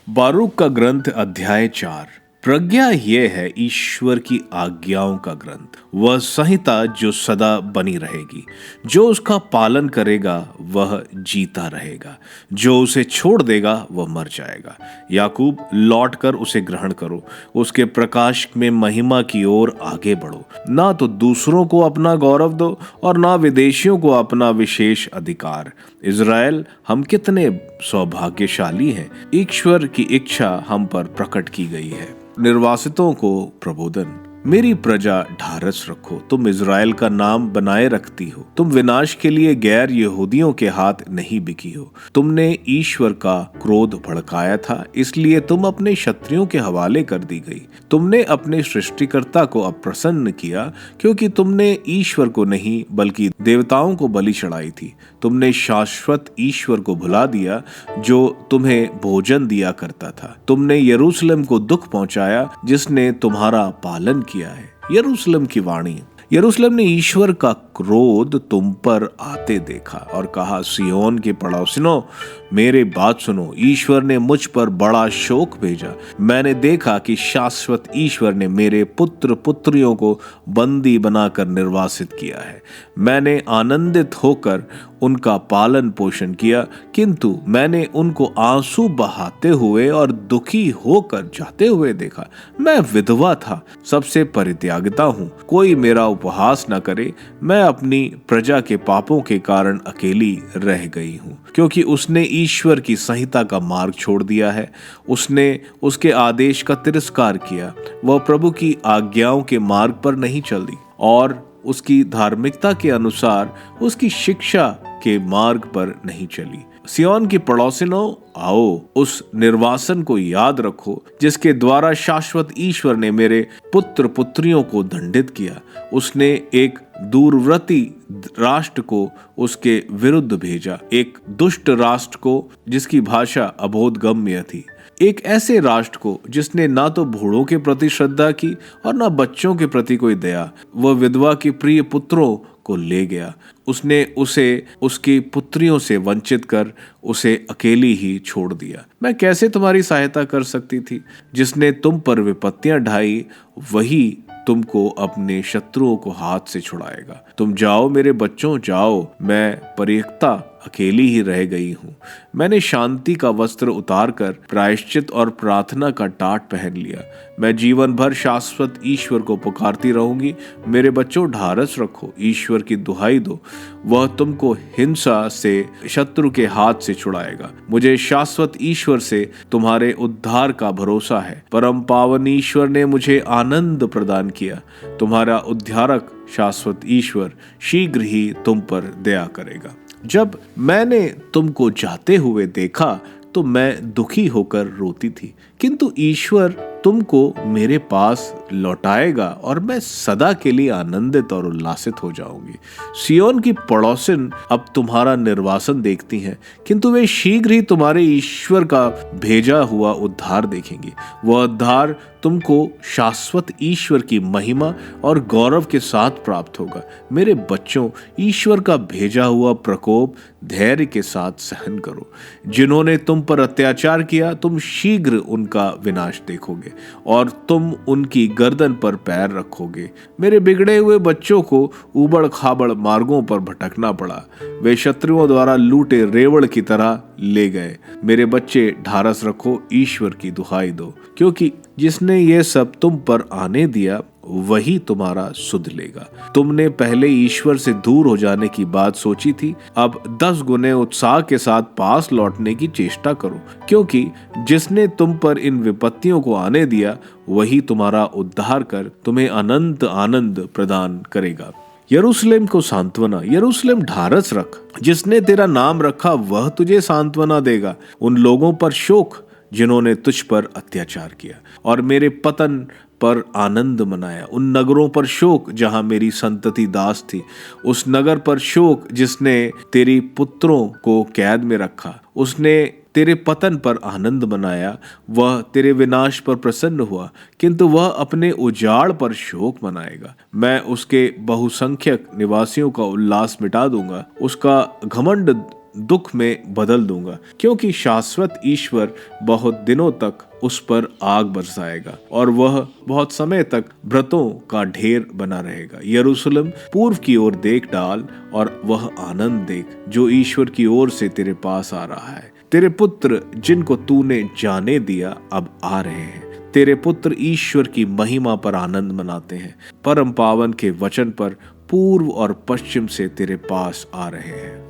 बारूक का ग्रंथ अध्याय 4। प्रज्ञा यह है ईश्वर की आज्ञाओं का ग्रंथ, वह संहिता जो सदा बनी रहेगी। जो उसका पालन करेगा वह जीता रहेगा, जो उसे छोड़ देगा वह मर जाएगा। याकूब, लौट कर उसे ग्रहण करो, उसके प्रकाश में महिमा की ओर आगे बढ़ो। ना तो दूसरों को अपना गौरव दो और ना विदेशियों को अपना विशेष अधिकार। इज़राइल, हम कितने सौभाग्यशाली हैं, ईश्वर की इच्छा हम पर प्रकट की गई है। निर्वासितों को प्रबोधन। मेरी प्रजा, ढारस रखो, तुम इज़राइल का नाम बनाए रखती हो। तुम विनाश के लिए गैर यहूदियों के हाथ नहीं बिकी हो। तुमने ईश्वर का क्रोध भड़काया था, इसलिए तुम अपने शत्रुओं के हवाले कर दी गई। तुमने अपने सृष्टिकर्ता को अप्रसन्न किया, क्योंकि तुमने ईश्वर को नहीं बल्कि देवताओं को बलि चढ़ाई थी। तुमने शाश्वत ईश्वर को भुला दिया, जो तुम्हें भोजन दिया करता था। तुमने यरूशलेम को दुख पहुंचाया, जिसने तुम्हारा पालन किया है। यरूशलेम की वाणी। यरूशलेम ने ईश्वर का क्रोध तुम पर आते देखा और कहा, सियोन के पड़ोसिनों, मेरे बात सुनो। ईश्वर ने मुझ पर बड़ा शोक भेजा। मैंने देखा कि शाश्वत ईश्वर ने मेरे पुत्र पुत्रियों को बंदी बनाकर निर्वासित किया है। मैंने आनंदित होकर उनका पालन पोषण किया, किंतु मैंने उनको आंसू बहाते हुए और दुखी होकर जाते हुए देखा। मैं विधवा था, सबसे परित्यागिता हूँ, कोई मेरा उपहास न करे। मैं अपनी प्रजा के पापों के कारण अकेली रह गई हूँ, क्योंकि उसने ईश्वर की संहिता का मार्ग छोड़ दिया है। उसने उसके आदेश का तिरस्कार किया। वह प्रभु की आज्ञाओं के मार्ग पर नहीं चली और उसकी धार्मिकता के अनुसार उसकी शिक्षा के मार्ग पर नहीं चली। सियोन की पड़ोसिनों, आओ, उस निर्वासन को याद रखो, जिसके द्वारा शाश्वत ईश्वर ने मेरे पुत्र पुत्रियों को दंडित किया। उसने एक दूरवर्ती राष्ट्र को उसके विरुद्ध भेजा, एक दुष्ट राष्ट्र को जिसकी भाषा अबोधगम्य थी, एक ऐसे राष्ट्र को जिसने ना तो बूढ़ों के प्रति श्रद्धा की और ना बच्चों के प्रति कोई दया। वह विधवा के प्रिय पुत्रों को ले गया। उसने उसे उसकी पुत्रियों से वंचित कर उसे अकेली ही छोड़ दिया। मैं कैसे तुम्हारी सहायता कर सकती थी? जिसने तुम पर विपत्तियां ढाई, वही तुमको अपने शत्रुओं को हाथ से छुड़ाएगा। तुम जाओ मेरे बच्चों, जाओ, मैं परित्यक्ता अकेली ही रह गई हूँ। मैंने शांति का वस्त्र उतार कर प्रायश्चित और प्रार्थना का टाट पहन लिया। मैं जीवन भर शाश्वत ईश्वर को पुकारती रहूंगी। मेरे बच्चों, ढारस रखो, ईश्वर की दुहाई दो, वह तुमको हिंसा से, शत्रु के हाथ से छुड़ाएगा। मुझे शाश्वत ईश्वर से तुम्हारे उद्धार का भरोसा है। परम पावन ईश्वर ने मुझे आनंद प्रदान किया। तुम्हारा उद्धारक शाश्वत ईश्वर शीघ्र ही तुम पर दया करेगा। जब मैंने तुमको जाते हुए देखा तो मैं दुखी होकर रोती थी, किंतु ईश्वर तुमको मेरे पास लौटाएगा और मैं सदा के लिए आनंदित और उल्लासित हो जाऊंगी। सियोन की पड़ोसिन अब तुम्हारा निर्वासन देखती हैं, किंतु वे शीघ्र ही तुम्हारे ईश्वर का भेजा हुआ उद्धार देखेंगी। वह उद्धार तुमको शाश्वत ईश्वर की महिमा और गौरव के साथ प्राप्त होगा। मेरे बच्चों, ईश्वर का भेजा हुआ प्रकोप धैर्य के साथ सहन करो। जिन्होंने तुम पर अत्याचार किया, तुम शीघ्र उनका विनाश देखोगे और तुम उनकी गर्दन पर पैर रखोगे। मेरे बिगड़े हुए बच्चों को उबड़ खाबड़ मार्गों पर भटकना पड़ा। वे शत्रुओं द्वारा लूटे रेवड़ की तरह ले गए। मेरे बच्चे, ढारस रखो, ईश्वर की दुहाई दो, क्योंकि जिसने ये सब तुम पर आने दिया, वही तुम्हारा सुध लेगा। तुमने पहले ईश्वर से दूर हो जाने की बात सोची थी, अब 10 गुने उत्साह के साथ पास लौटने की चेष्टा करो, क्योंकि जिसने तुम पर इन विपत्तियों को आने दिया, वही तुम्हारा उद्धार कर तुम्हें अनंत आनंद प्रदान करेगा। यरूशलेम को सांत्वना। यरूशलेम, ढारस रख, जिसने तेरा नाम रखा वह तुझे सांत्वना देगा। उन लोगों पर शोक जिन्होंने तुझ पर अत्याचार किया और मेरे पतन पर आनंद मनाया। उन नगरों पर शोक जहां मेरी संतति दास थी। उस नगर पर शोक जिसने तेरी पुत्रों को कैद में रखा। उसने तेरे पतन पर आनंद मनाया, वह तेरे विनाश पर प्रसन्न हुआ, किंतु वह अपने उजाड़ पर शोक मनाएगा। मैं उसके बहुसंख्यक निवासियों का उल्लास मिटा दूंगा, उसका घमंड दुख में बदल दूंगा, क्योंकि शाश्वत ईश्वर बहुत दिनों तक उस पर आग बरसाएगा और वह बहुत समय तक व्रतों का ढेर बना रहेगा। यरूशलेम, पूर्व की ओर देख डाल और वह आनंद देख जो ईश्वर की ओर से तेरे पास आ रहा है। तेरे पुत्र जिनको तूने जाने दिया अब आ रहे हैं। तेरे पुत्र ईश्वर की महिमा पर आनंद मनाते हैं। परम पावन के वचन पर पूर्व और पश्चिम से तेरे पास आ रहे हैं।